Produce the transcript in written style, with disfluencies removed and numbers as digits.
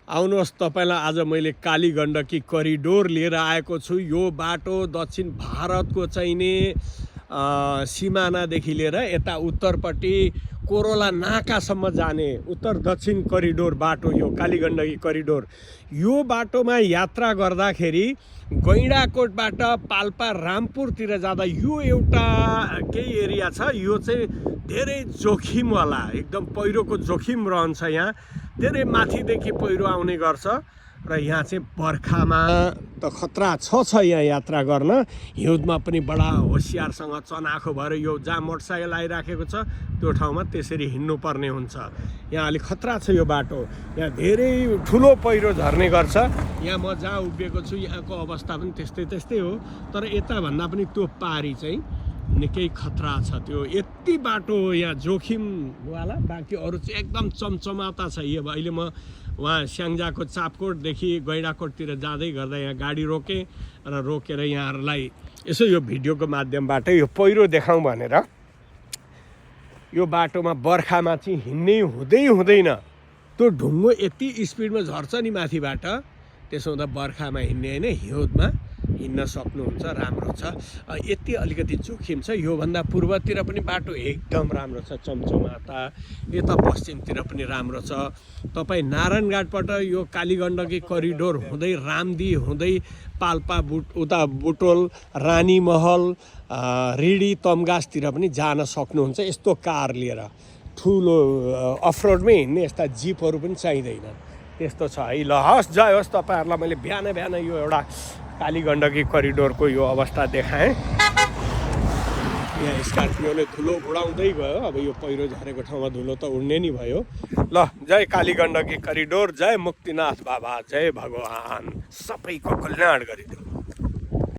आउनुहोस् तपाईलाई आज मैले काली गण्डकी करिडोर लिएर आएको छु। यो बाटो दक्षिण भारतको चाहिने सिमानादेखि लिएर यता उत्तरपट्टि कोरोला नाकासम्म जाने उत्तर दक्षिण करिडोर बाटो यो काली गण्डकी करिडोर। यो बाटोमा यात्रा गर्दाखेरि गैंडाकोटबाट पाल्पा रामपुरतिर जाँदा यो एउटा केही एरिया छ, यो चाहिँ धेरै जोखिमवाला, एकदम पहिरोको जोखिम रहन्छ। यहाँ धेरै माथिदेखि पहिरो आउने गर्छ र यहाँ चाहिँ बर्खामा त खतरा छ यहाँ यात्रा गर्न। हिउँदमा पनि बडा होसियारसँग चनाखो भएर यो जहाँ मोटरसाइकल आइराखेको छ त्यो ठाउँमा त्यसरी हिँड्नु पर्ने हुन्छ। यहाँ अलिक खतरा छ यो बाटो, यहाँ धेरै ठुलो पहिरो झर्ने गर्छ। यहाँ म जहाँ उभिएको छु यहाँको अवस्था पनि त्यस्तै हो, तर यता भन्दा पनि त्यो पारी चाहिँ निकै खतरा छ। त्यो यति बाटो यहाँ जोखिमवाला, बाँकी अरू चाहिँ एकदम चमचमाता छ। यो अहिले म वहाँ स्याङ्जाको चापकोटदेखि गैंडाकोटतिर जाँदै गर्दा यहाँ गाडी रोकेँ र रोकेर यहाँहरूलाई यसो यो भिडियोको माध्यमबाट यो पहिरो देखाउँ भनेर। यो बाटोमा बर्खामा चाहिँ हिँड्नै हुँदैन, त्यो ढुङ्गो यति स्पिडमा झर्छ नि माथिबाट। त्यसो हुँदा बर्खामा हिँड्ने होइन, हिउँदमा हिँड्न सक्नुहुन्छ, राम्रो छ। यति अलिकति जोखिम छ। योभन्दा पूर्वतिर पनि बाटो एकदम राम्रो छ, चमचमाता। यता पश्चिमतिर पनि राम्रो छ। तपाईँ नारायणघाटबाट यो काली गण्डकी करिडोर हुँदै रामदी हुँदै पाल्पा उता बुटोल, रानीमहल, रिडी, तमगासतिर पनि जान सक्नुहुन्छ यस्तो कार लिएर। ठुलो अफरोडमै हिँड्ने यस्ता जिपहरू पनि चाहिँदैन, त्यस्तो छ है। ल हस्, जय होस्। तपाईँहरूलाई मैले बिहान यो एउटा काली गण्डकी करिडोरको यो अवस्था देखाएँ। यहाँ स्कर्पियोले धुलो उडाउँदै गयो। अब यो पहिरो झरेको ठाउँमा धुलो त उड्ने नि भयो। ल, जय काली गण्डकी करिडोर, जय मुक्तिनाथ बाबा, जय भगवान, सबैको कल्याण गरिदिनु।